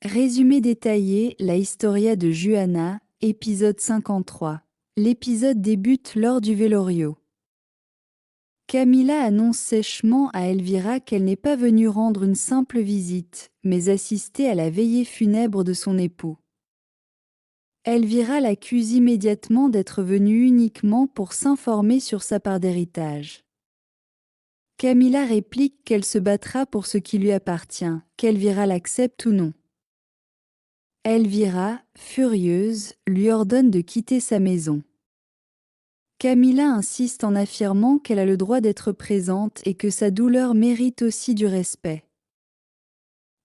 Résumé détaillé, la Historia de Juana, épisode 53. L'épisode débute lors du velorio. Camila annonce sèchement à Elvira qu'elle n'est pas venue rendre une simple visite, mais assister à la veillée funèbre de son époux. Elvira l'accuse immédiatement d'être venue uniquement pour s'informer sur sa part d'héritage. Camila réplique qu'elle se battra pour ce qui lui appartient, qu'Elvira l'accepte ou non. Elvira, furieuse, lui ordonne de quitter sa maison. Camila insiste en affirmant qu'elle a le droit d'être présente et que sa douleur mérite aussi du respect.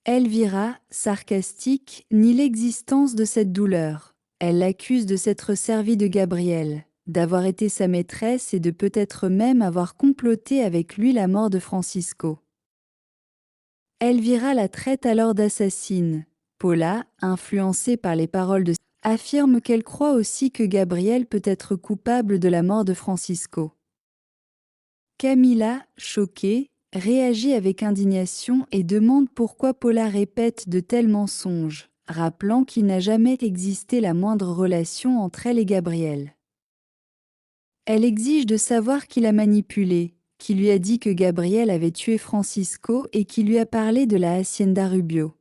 Elvira, sarcastique, nie l'existence de cette douleur. Elle l'accuse de s'être servie de Gabriel, d'avoir été sa maîtresse et de peut-être même avoir comploté avec lui la mort de Francisco. Elvira la traite alors d'assassine. Paula, influencée par les paroles de affirme qu'elle croit aussi que Gabriel peut être coupable de la mort de Francisco. Camila, choquée, réagit avec indignation et demande pourquoi Paula répète de tels mensonges, rappelant qu'il n'a jamais existé la moindre relation entre elle et Gabriel. Elle exige de savoir qui l'a manipulée, qui lui a dit que Gabriel avait tué Francisco et qui lui a parlé de la Hacienda Rubio.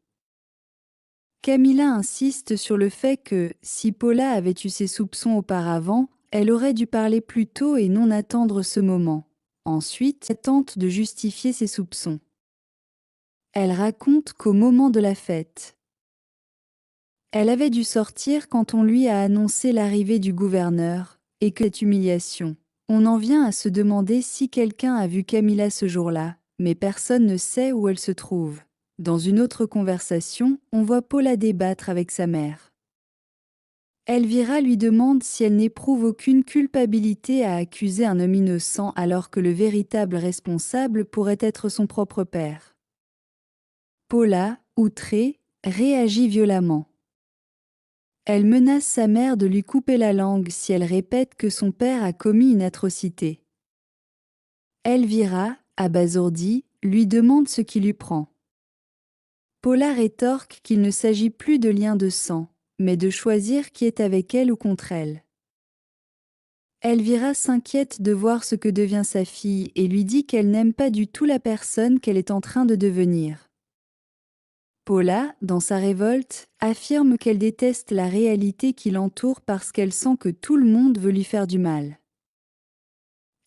Camila insiste sur le fait que, si Paula avait eu ses soupçons auparavant, elle aurait dû parler plus tôt et non attendre ce moment. Ensuite, elle tente de justifier ses soupçons. Elle raconte qu'au moment de la fête, elle avait dû sortir quand on lui a annoncé l'arrivée du gouverneur, et que cette humiliation. On en vient à se demander si quelqu'un a vu Camila ce jour-là, mais personne ne sait où elle se trouve. Dans une autre conversation, on voit Paula débattre avec sa mère. Elvira lui demande si elle n'éprouve aucune culpabilité à accuser un homme innocent alors que le véritable responsable pourrait être son propre père. Paula, outrée, réagit violemment. Elle menace sa mère de lui couper la langue si elle répète que son père a commis une atrocité. Elvira, abasourdie, lui demande ce qui lui prend. Paula rétorque qu'il ne s'agit plus de lien de sang, mais de choisir qui est avec elle ou contre elle. Elvira s'inquiète de voir ce que devient sa fille et lui dit qu'elle n'aime pas du tout la personne qu'elle est en train de devenir. Paula, dans sa révolte, affirme qu'elle déteste la réalité qui l'entoure parce qu'elle sent que tout le monde veut lui faire du mal.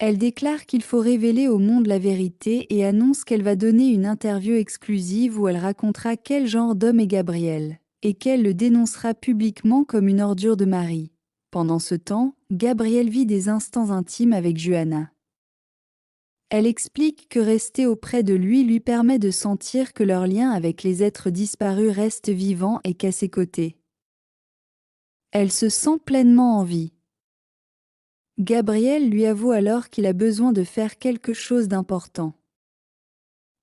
Elle déclare qu'il faut révéler au monde la vérité et annonce qu'elle va donner une interview exclusive où elle racontera quel genre d'homme est Gabriel, et qu'elle le dénoncera publiquement comme une ordure de mari. Pendant ce temps, Gabriel vit des instants intimes avec Juana. Elle explique que rester auprès de lui permet de sentir que leur lien avec les êtres disparus reste vivant et qu'à ses côtés. Elle se sent pleinement en vie. Gabriel lui avoue alors qu'il a besoin de faire quelque chose d'important.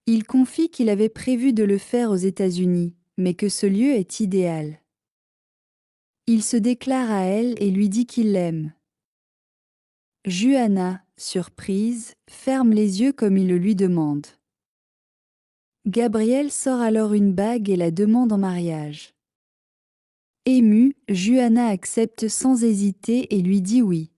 Il confie qu'il avait prévu de le faire aux États-Unis, mais que ce lieu est idéal. Il se déclare à elle et lui dit qu'il l'aime. Juana, surprise, ferme les yeux comme il le lui demande. Gabriel sort alors une bague et la demande en mariage. Émue, Juana accepte sans hésiter et lui dit oui.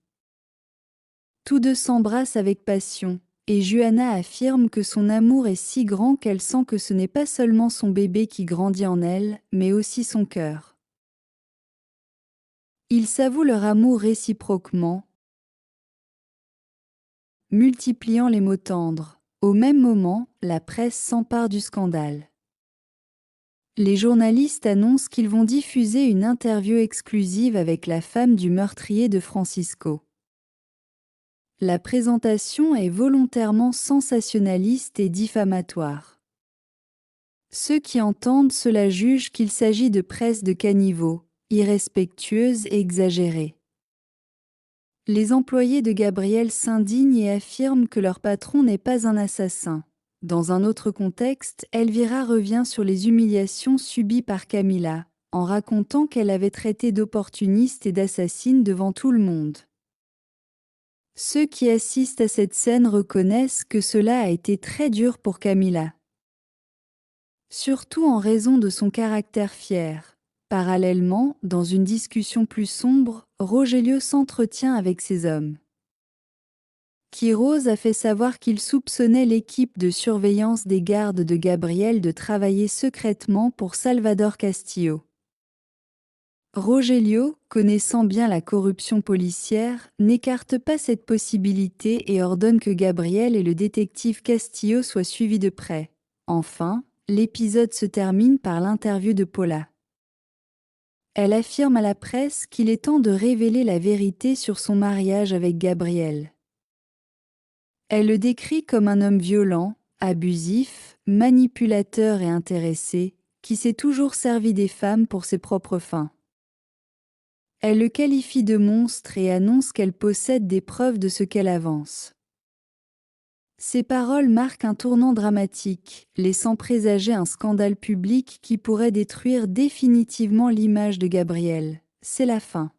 Tous deux s'embrassent avec passion, et Juana affirme que son amour est si grand qu'elle sent que ce n'est pas seulement son bébé qui grandit en elle, mais aussi son cœur. Ils s'avouent leur amour réciproquement, multipliant les mots tendres. Au même moment, la presse s'empare du scandale. Les journalistes annoncent qu'ils vont diffuser une interview exclusive avec la femme du meurtrier de Francisco. La présentation est volontairement sensationnaliste et diffamatoire. Ceux qui entendent cela jugent qu'il s'agit de presse de caniveau, irrespectueuse et exagérée. Les employés de Gabriel s'indignent et affirment que leur patron n'est pas un assassin. Dans un autre contexte, Elvira revient sur les humiliations subies par Camila, en racontant qu'elle avait traité d'opportuniste et d'assassine devant tout le monde. Ceux qui assistent à cette scène reconnaissent que cela a été très dur pour Camila. surtout en raison de son caractère fier. Parallèlement, dans une discussion plus sombre, Rogelio s'entretient avec ses hommes. Quiroz a fait savoir qu'il soupçonnait l'équipe de surveillance des gardes de Gabriel de travailler secrètement pour Salvador Castillo. Rogelio, connaissant bien la corruption policière, n'écarte pas cette possibilité et ordonne que Gabriel et le détective Castillo soient suivis de près. Enfin, l'épisode se termine par l'interview de Paula. Elle affirme à la presse qu'il est temps de révéler la vérité sur son mariage avec Gabriel. Elle le décrit comme un homme violent, abusif, manipulateur et intéressé, qui s'est toujours servi des femmes pour ses propres fins. Elle le qualifie de monstre et annonce qu'elle possède des preuves de ce qu'elle avance. Ces paroles marquent un tournant dramatique, laissant présager un scandale public qui pourrait détruire définitivement l'image de Gabriel. C'est la fin.